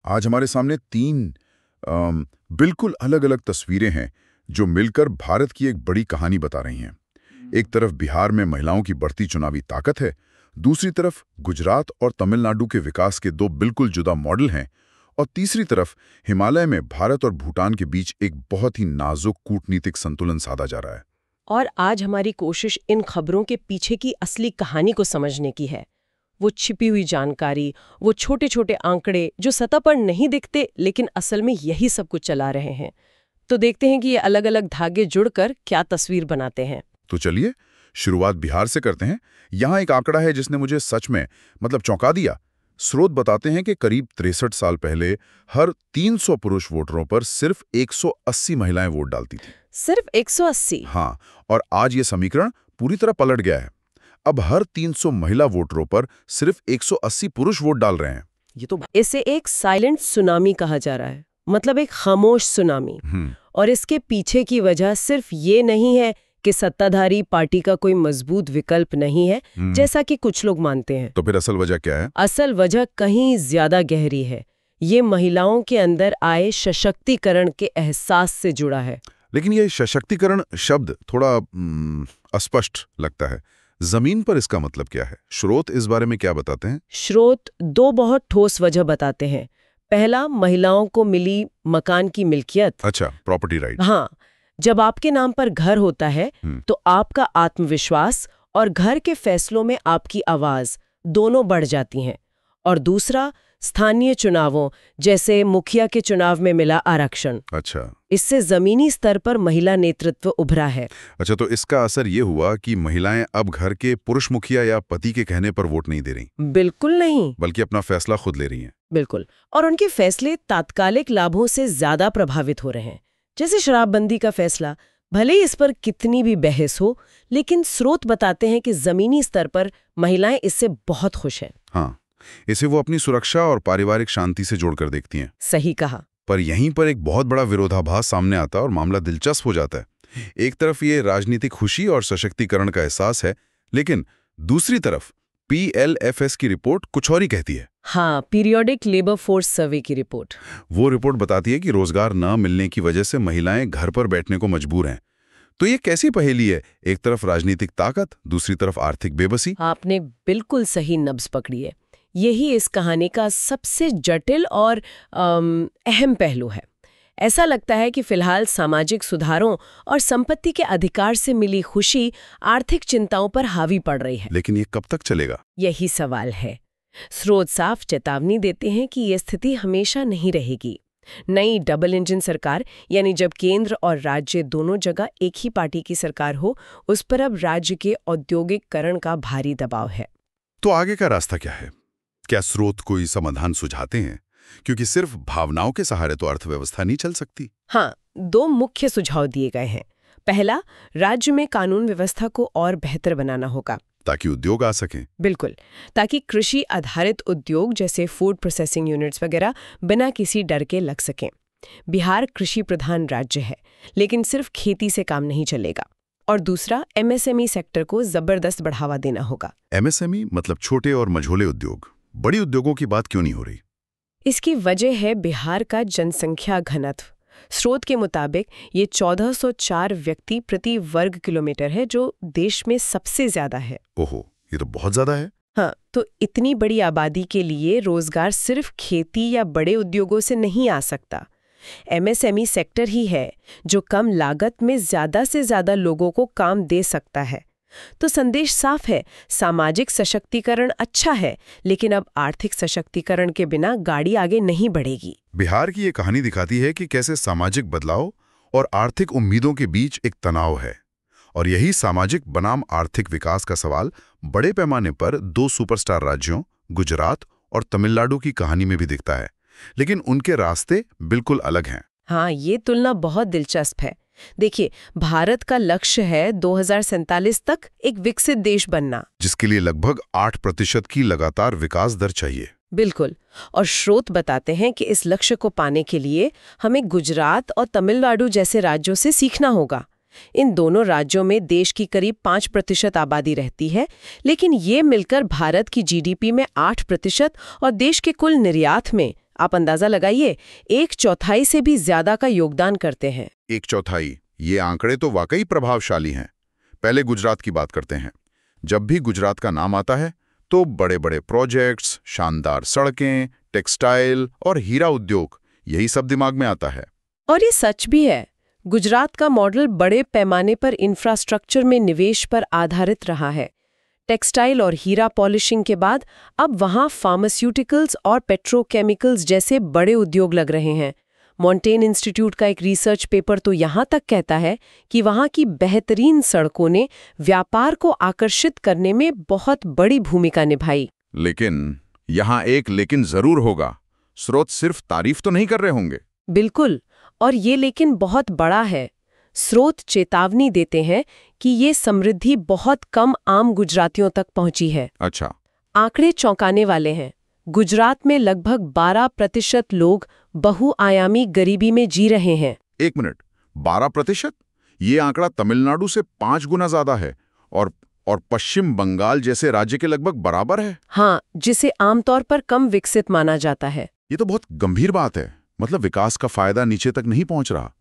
आज हमारे सामने तीन बिल्कुल अलग-अलग तस्वीरें हैं जो मिलकर भारत की एक बड़ी कहानी बता रही हैं। एक तरफ बिहार में महिलाओं की बढ़ती चुनावी ताकत है, दूसरी तरफ गुजरात और तमिलनाडु के विकास के दो बिल्कुल जुदा मॉडल हैं, और तीसरी तरफ हिमालय में भारत और भूटान के बीच एक बहुत ही नाजुक कूटनीतिक संतुलन साधा जा रहा है। और आज हमारी कोशिश इन खबरों के पीछे की असली कहानी को समझने की है। वो छिपी हुई जानकारी, वो छोटे छोटे आंकड़े जो सतह पर नहीं दिखते लेकिन असल में यही सब कुछ चला रहे हैं। तो देखते हैं कि ये अलग अलग धागे जुड़कर क्या तस्वीर बनाते हैं। तो चलिए शुरुआत बिहार से करते हैं। यहाँ एक आंकड़ा है जिसने मुझे सच में चौंका दिया। स्रोत बताते हैं कि करीब 63 साल पहले हर 300 पुरुष वोटरों पर सिर्फ 180 महिलाएं वोट डालती थी। सिर्फ 180? हाँ, और आज ये समीकरण पूरी तरह पलट गया है। अब हर 300 महिला वोटरों पर सिर्फ 180 पुरुष वोट डाल रहे हैं। ये तो इसे एक साइलेंट सुनामी कहा जा रहा है, मतलब एक खामोश सुनामी। और इसके पीछे की वजह सिर्फ ये नहीं है कि सत्ताधारी पार्टी का कोई मजबूत विकल्प नहीं है, जैसा कि कुछ लोग मानते हैं। तो फिर असल वजह क्या है? असल वजह कहीं ज्यादा गहरी है। ये महिलाओं के अंदर आए सशक्तिकरण के एहसास से जुड़ा है। लेकिन ये सशक्तिकरण शब्द थोड़ा अस्पष्ट लगता है। जमीन पर इसका मतलब क्या है? स्रोत इस बारे में क्या बताते हैं? स्रोत दो बहुत ठोस वजह बताते हैं। पहला, महिलाओं को मिली मकान की मिल्कियत। अच्छा, प्रॉपर्टी राइट। हाँ, जब आपके नाम पर घर होता है तो आपका आत्मविश्वास और घर के फैसलों में आपकी आवाज दोनों बढ़ जाती हैं। और दूसरा, स्थानीय चुनावों जैसे मुखिया के चुनाव में मिला आरक्षण। अच्छा, इससे जमीनी स्तर पर महिला नेतृत्व उभरा है। अच्छा, तो इसका असर ये हुआ कि महिलाएं अब घर के पुरुष मुखिया या पति के कहने पर वोट नहीं दे रही? बिल्कुल नहीं, बल्कि अपना फैसला खुद ले रही हैं। बिल्कुल। और उनके फैसले तात्कालिक लाभों से ज्यादा प्रभावित हो रहे हैं, जैसे शराबबंदी का फैसला। भले ही इस पर कितनी भी बहस हो, लेकिन स्रोत बताते हैं कि जमीनी स्तर पर महिलाएं इससे बहुत खुश हैं। हाँ, इसे वो अपनी सुरक्षा और पारिवारिक शांति से जोड़कर देखती हैं। सही कहा। पर यहीं पर एक बहुत बड़ा विरोधाभास सामने आता है और मामला दिलचस्प हो जाता है। एक तरफ ये राजनीतिक खुशी और सशक्तिकरण का एहसास है, लेकिन दूसरी तरफ PLFS की रिपोर्ट कुछ और ही कहती है। हाँ, पीरियोडिक लेबर फोर्स सर्वे की रिपोर्ट। वो रिपोर्ट बताती है कि रोजगार न मिलने की वजह से महिलाएं घर पर बैठने को मजबूर हैं। तो ये कैसी पहेली है? एक तरफ राजनीतिक ताकत, दूसरी तरफ आर्थिक बेबसी। आपने बिल्कुल सही नब्ज पकड़ी है। यही इस कहानी का सबसे जटिल और अहम पहलू है। ऐसा लगता है कि फिलहाल सामाजिक सुधारों और संपत्ति के अधिकार से मिली खुशी आर्थिक चिंताओं पर हावी पड़ रही है। लेकिन ये कब तक चलेगा? यही सवाल है। स्रोत साफ चेतावनी देते हैं कि ये स्थिति हमेशा नहीं रहेगी। नई डबल इंजन सरकार, यानी जब केंद्र और राज्य दोनों जगह एक ही पार्टी की सरकार हो, उस पर अब राज्य के औद्योगिकरण का भारी दबाव है। तो आगे का रास्ता क्या है? क्या स्रोत कोई समाधान सुझाते हैं? क्योंकि सिर्फ भावनाओं के सहारे तो अर्थव्यवस्था नहीं चल सकती। हाँ, दो मुख्य सुझाव दिए गए हैं। पहला, राज्य में कानून व्यवस्था को और बेहतर बनाना होगा ताकि उद्योग आ सकें। बिल्कुल, ताकि कृषि आधारित उद्योग जैसे फूड प्रोसेसिंग यूनिट्स वगैरह बिना किसी डर के लग सकें। बिहार कृषि प्रधान राज्य है, लेकिन सिर्फ खेती से काम नहीं चलेगा। और दूसरा, MSME सेक्टर को जबरदस्त बढ़ावा देना होगा। MSME मतलब छोटे और मझोले उद्योग। बड़ी उद्योगों की बात क्यों नहीं हो रही? इसकी वजह है बिहार का जनसंख्या घनत्व। स्रोत के मुताबिक ये 1404 व्यक्ति प्रति वर्ग किलोमीटर है, जो देश में सबसे ज्यादा है। ओहो, ये तो बहुत ज्यादा है। हाँ, तो इतनी बड़ी आबादी के लिए रोजगार सिर्फ खेती या बड़े उद्योगों से नहीं आ सकता। MSME सेक्टर ही है जो कम लागत में ज्यादा से ज्यादा लोगों को काम दे सकता है। तो संदेश साफ है, सामाजिक सशक्तिकरण अच्छा है, लेकिन अब आर्थिक सशक्तिकरण के बिना गाड़ी आगे नहीं बढ़ेगी। बिहार की ये कहानी दिखाती है कि कैसे सामाजिक बदलाव और आर्थिक उम्मीदों के बीच एक तनाव है। और यही सामाजिक बनाम आर्थिक विकास का सवाल बड़े पैमाने पर दो सुपरस्टार राज्यों गुजरात और तमिलनाडु की कहानी में भी दिखता है, लेकिन उनके रास्ते बिल्कुल अलग हैं। हाँ, ये तुलना बहुत दिलचस्प है। देखिए, भारत का लक्ष्य है 2047 तक एक विकसित देश बनना, जिसके लिए लगभग 8% की लगातार विकास दर चाहिए। बिल्कुल। और स्रोत बताते हैं कि इस लक्ष्य को पाने के लिए हमें गुजरात और तमिलनाडु जैसे राज्यों से सीखना होगा। इन दोनों राज्यों में देश की करीब 5% आबादी रहती है, लेकिन ये मिलकर भारत की GDP में 8% और देश के कुल निर्यात में आप अंदाजा लगाइए, 1/4 से भी ज्यादा का योगदान करते हैं। 1/4, ये आंकड़े तो वाकई प्रभावशाली हैं। पहले गुजरात की बात करते हैं। जब भी गुजरात का नाम आता है तो बड़े बड़े प्रोजेक्ट्स, शानदार सड़कें, टेक्सटाइल और हीरा उद्योग, यही सब दिमाग में आता है। और ये सच भी है। गुजरात का मॉडल बड़े पैमाने पर इंफ्रास्ट्रक्चर में निवेश पर आधारित रहा है। टेक्सटाइल और हीरा पॉलिशिंग के बाद अब वहाँ फार्मास्यूटिकल्स और पेट्रोकेमिकल्स जैसे बड़े उद्योग लग रहे हैं। मॉन्टेन इंस्टीट्यूट का एक रिसर्च पेपर तो यहाँ तक कहता है कि वहाँ की बेहतरीन सड़कों ने व्यापार को आकर्षित करने में बहुत बड़ी भूमिका निभाई। लेकिन यहाँ एक लेकिन जरूर होगा। स्रोत सिर्फ तारीफ तो नहीं कर रहे होंगे। बिल्कुल, और ये लेकिन बहुत बड़ा है। स्रोत चेतावनी देते हैं कि ये समृद्धि बहुत कम आम गुजरातियों तक पहुंची है। अच्छा। आंकड़े चौंकाने वाले हैं। गुजरात में लगभग 12% लोग बहुआयामी गरीबी में जी रहे हैं। 1 मिनट, 12%? ये आंकड़ा तमिलनाडु से 5 गुना ज्यादा है और पश्चिम बंगाल जैसे राज्य के लगभग बराबर है। हाँ, जिसे आमतौर पर कम विकसित माना जाता है। ये तो बहुत गंभीर बात है। मतलब विकास का फायदा नीचे तक नहीं पहुंच रहा।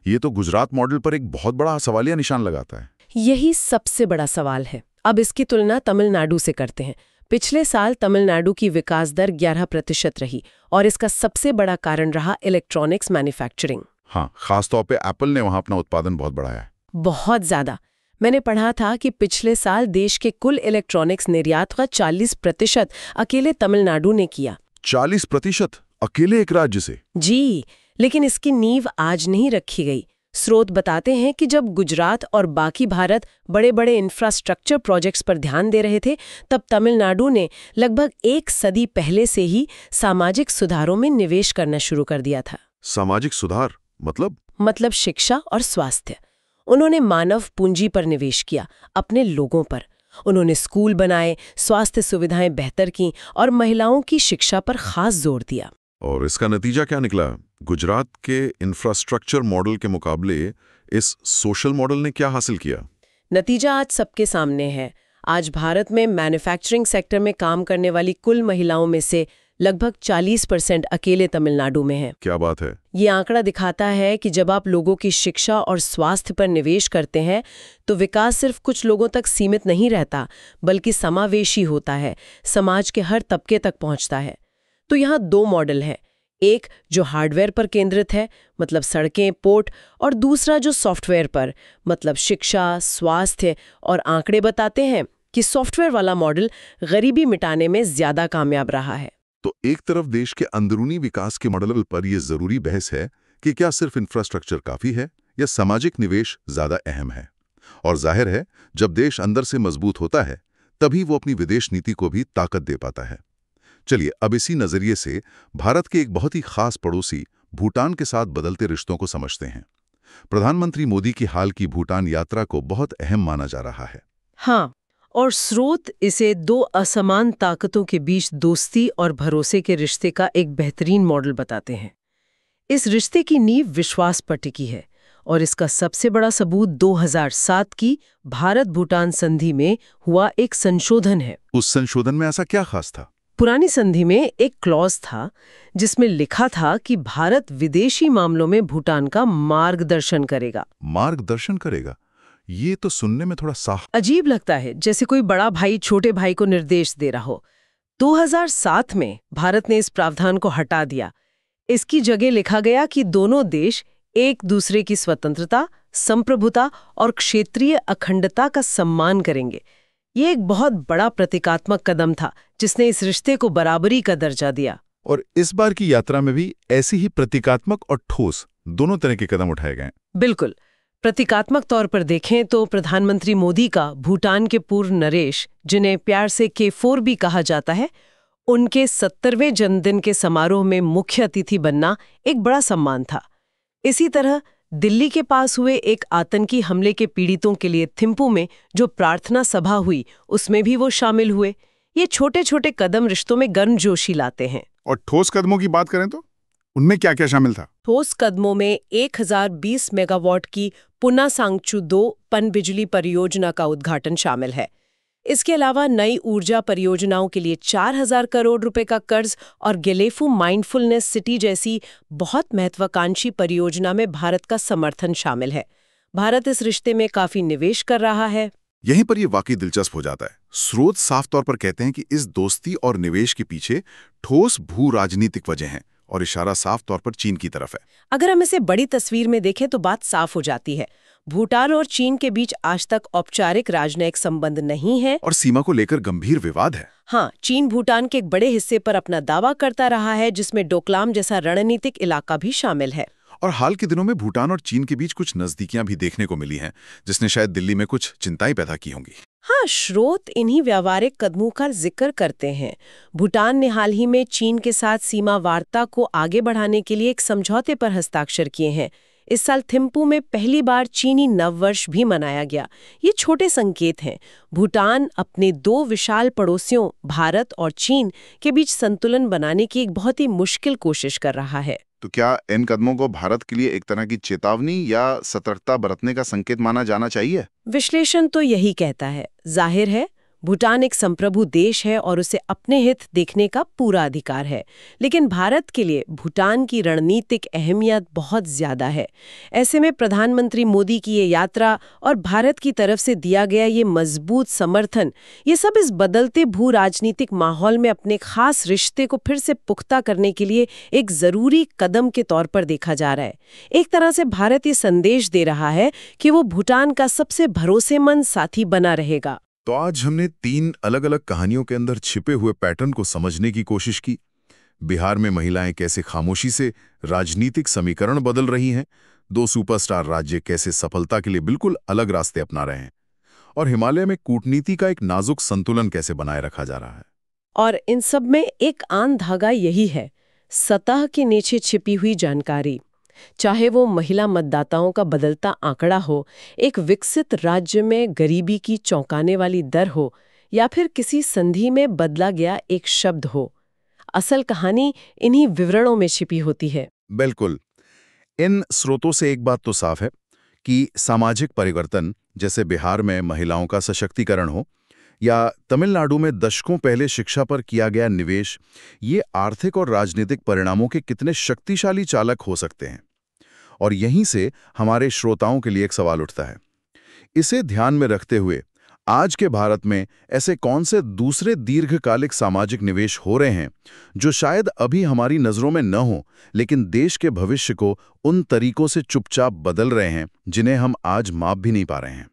ये तो गुजरात मॉडल पर एक बहुत बड़ा सवालिया निशान लगाता है। यही सबसे बड़ा सवाल है। अब इसकी तुलना तमिलनाडु से करते हैं। पिछले साल तमिलनाडु की विकास दर 11% रही और इसका सबसे बड़ा कारण रहा इलेक्ट्रॉनिक्स मैन्युफैक्चरिंग। हाँ, खासतौर पे एप्पल ने वहां अपना उत्पादन बहुत बढ़ाया है। बहुत ज्यादा। मैंने पढ़ा था कि पिछले साल देश के कुल इलेक्ट्रॉनिक्स निर्यात का 40% अकेले तमिलनाडु ने किया। 40% अकेले एक राज्य से? जी, लेकिन इसकी नींव आज नहीं रखी गई। स्रोत बताते हैं कि जब गुजरात और बाकी भारत बड़े बड़े इंफ्रास्ट्रक्चर प्रोजेक्ट्स पर ध्यान दे रहे थे, तब तमिलनाडु ने लगभग 1 सदी पहले से ही सामाजिक सुधारों में निवेश करना शुरू कर दिया था। सामाजिक सुधार मतलब शिक्षा और स्वास्थ्य। उन्होंने मानव पूंजी पर निवेश किया, अपने लोगों पर। उन्होंने स्कूल बनाए, स्वास्थ्य सुविधाएं बेहतर की और महिलाओं की शिक्षा पर खास जोर दिया। और इसका नतीजा क्या निकला? गुजरात के इंफ्रास्ट्रक्चर मॉडल के मुकाबले इस सोशल मॉडल ने क्या हासिल किया? नतीजा आज सबके सामने है। आज भारत में मैन्युफैक्चरिंग सेक्टर में काम करने वाली कुल महिलाओं में से लगभग 40% अकेले तमिलनाडु में है। क्या बात है! ये आंकड़ा दिखाता है कि जब आप लोगों की शिक्षा और स्वास्थ्य पर निवेश करते हैं तो विकास सिर्फ कुछ लोगों तक सीमित नहीं रहता, बल्कि समावेशी होता है, समाज के हर तबके तक पहुंचता है। तो यहाँ 2 मॉडल हैं, एक जो हार्डवेयर पर केंद्रित है, मतलब सड़कें, पोर्ट, और दूसरा जो सॉफ्टवेयर पर, मतलब शिक्षा, स्वास्थ्य। और आंकड़े बताते हैं कि सॉफ्टवेयर वाला मॉडल गरीबी मिटाने में ज्यादा कामयाब रहा है। तो एक तरफ देश के अंदरूनी विकास के मॉडल पर यह जरूरी बहस है कि क्या सिर्फ इंफ्रास्ट्रक्चर काफी है या सामाजिक निवेश ज्यादा अहम है। और जाहिर है, जब देश अंदर से मजबूत होता है तभी वो अपनी विदेश नीति को भी ताकत दे पाता है। चलिए अब इसी नजरिए से भारत के एक बहुत ही खास पड़ोसी भूटान के साथ बदलते रिश्तों को समझते हैं। प्रधानमंत्री मोदी की हाल की भूटान यात्रा को बहुत अहम माना जा रहा है। हाँ, और स्रोत इसे 2 असमान ताकतों के बीच दोस्ती और भरोसे के रिश्ते का एक बेहतरीन मॉडल बताते हैं। इस रिश्ते की नींव विश्वास पर टिकी है और इसका सबसे बड़ा सबूत 2007 की भारत भूटान संधि में हुआ एक संशोधन है। उस संशोधन में ऐसा क्या खास था? पुरानी संधि में एक क्लॉज था जिसमें लिखा था कि भारत विदेशी मामलों में भूटान का मार्गदर्शन करेगा। मार्गदर्शन करेगा? ये तो सुनने में थोड़ा साफ अजीब लगता है, जैसे कोई बड़ा भाई छोटे भाई को निर्देश दे रहा हो। 2007 में भारत ने इस प्रावधान को हटा दिया। इसकी जगह लिखा गया कि दोनों देश एक दूसरे की स्वतंत्रता, संप्रभुता और क्षेत्रीय अखंडता का सम्मान करेंगे। ये एक बहुत बड़ा प्रतीकात्मक कदम था जिसने इस रिश्ते को बराबरी का दर्जा दिया। और इस बार की यात्रा में भी ऐसी ही प्रतीकात्मक और ठोस दोनों तरह के कदम उठाए गए। बिल्कुल। प्रतीकात्मक तौर पर देखें तो प्रधानमंत्री मोदी का भूटान के पूर्व नरेश, जिन्हें प्यार से K4 भी कहा जाता है, उनके 70वें जन्मदिन के समारोह में मुख्य अतिथि बनना एक बड़ा सम्मान था। इसी तरह दिल्ली के पास हुए एक आतंकी हमले के पीड़ितों के लिए थिम्पू में जो प्रार्थना सभा हुई, उसमें भी वो शामिल हुए। ये छोटे छोटे कदम रिश्तों में गर्मजोशी लाते हैं। और ठोस कदमों की बात करें तो उनमें क्या क्या शामिल था? ठोस कदमों में 1020 मेगावाट की पुना सांगचू 2 पनबिजली परियोजना का उद्घाटन शामिल है। इसके अलावा नई ऊर्जा परियोजनाओं के लिए 4,000 करोड़ रुपए का कर्ज और गेलेफू माइंडफुलनेस सिटी जैसी बहुत महत्वाकांक्षी परियोजना में भारत का समर्थन शामिल है। भारत इस रिश्ते में काफी निवेश कर रहा है। यहीं पर ये वाकई दिलचस्प हो जाता है। स्रोत साफ तौर पर कहते हैं कि इस दोस्ती और निवेश के पीछे ठोस भू राजनीतिक वजह हैं और इशारा साफ तौर पर चीन की तरफ है। अगर हम इसे बड़ी तस्वीर में देखें तो बात साफ हो जाती है। भूटान और चीन के बीच आज तक औपचारिक राजनयिक संबंध नहीं है और सीमा को लेकर गंभीर विवाद है। हाँ, चीन भूटान के एक बड़े हिस्से पर अपना दावा करता रहा है, जिसमें डोकलाम जैसा रणनीतिक इलाका भी शामिल है। और हाल के दिनों में भूटान और चीन के बीच कुछ नजदीकियां भी देखने को मिली हैं, जिसने शायद दिल्ली में कुछ चिंताएं पैदा की होंगी। हाँ, स्रोत इन्हीं व्यावहारिक कदमों का जिक्र करते हैं। भूटान ने हाल ही में चीन के साथ सीमा वार्ता को आगे बढ़ाने के लिए एक समझौते पर हस्ताक्षर किए हैं। इस साल थिम्पू में पहली बार चीनी नववर्ष भी मनाया गया। ये छोटे संकेत हैं। भूटान अपने दो विशाल पड़ोसियों भारत और चीन के बीच संतुलन बनाने की एक बहुत ही मुश्किल कोशिश कर रहा है। तो क्या इन कदमों को भारत के लिए एक तरह की चेतावनी या सतर्कता बरतने का संकेत माना जाना चाहिए? विश्लेषण तो यही कहता है। जाहिर है भूटान एक संप्रभु देश है और उसे अपने हित देखने का पूरा अधिकार है, लेकिन भारत के लिए भूटान की रणनीतिक अहमियत बहुत ज्यादा है। ऐसे में प्रधानमंत्री मोदी की ये यात्रा और भारत की तरफ से दिया गया ये मजबूत समर्थन, ये सब इस बदलते भू राजनीतिक माहौल में अपने खास रिश्ते को फिर से पुख्ता करने के लिए एक जरूरी कदम के तौर पर देखा जा रहा है। एक तरह से भारत ये संदेश दे रहा है कि वो भूटान का सबसे भरोसेमंद साथी बना रहेगा। तो आज हमने 3 अलग-अलग कहानियों के अंदर छिपे हुए पैटर्न को समझने की कोशिश की। बिहार में महिलाएं कैसे खामोशी से राजनीतिक समीकरण बदल रही हैं, 2 सुपरस्टार राज्य कैसे सफलता के लिए बिल्कुल अलग रास्ते अपना रहे हैं, और हिमालय में कूटनीति का एक नाजुक संतुलन कैसे बनाए रखा जा रहा है। और इन सब में एक आन धागा यही है, सतह के नीचे छिपी हुई जानकारी। चाहे वो महिला मतदाताओं का बदलता आंकड़ा हो, एक विकसित राज्य में गरीबी की चौंकाने वाली दर हो, या फिर किसी संधि में बदला गया एक शब्द हो, असल कहानी इन्हीं विवरणों में छिपी होती है। बिल्कुल। इन स्रोतों से एक बात तो साफ है कि सामाजिक परिवर्तन, जैसे बिहार में महिलाओं का सशक्तिकरण हो या तमिलनाडु में दशकों पहले शिक्षा पर किया गया निवेश, ये आर्थिक और राजनीतिक परिणामों के कितने शक्तिशाली चालक हो सकते हैं। और यहीं से हमारे श्रोताओं के लिए एक सवाल उठता है। इसे ध्यान में रखते हुए आज के भारत में ऐसे कौन से दूसरे दीर्घकालिक सामाजिक निवेश हो रहे हैं जो शायद अभी हमारी नज़रों में न हो, लेकिन देश के भविष्य को उन तरीकों से चुपचाप बदल रहे हैं जिन्हें हम आज माप भी नहीं पा रहे हैं?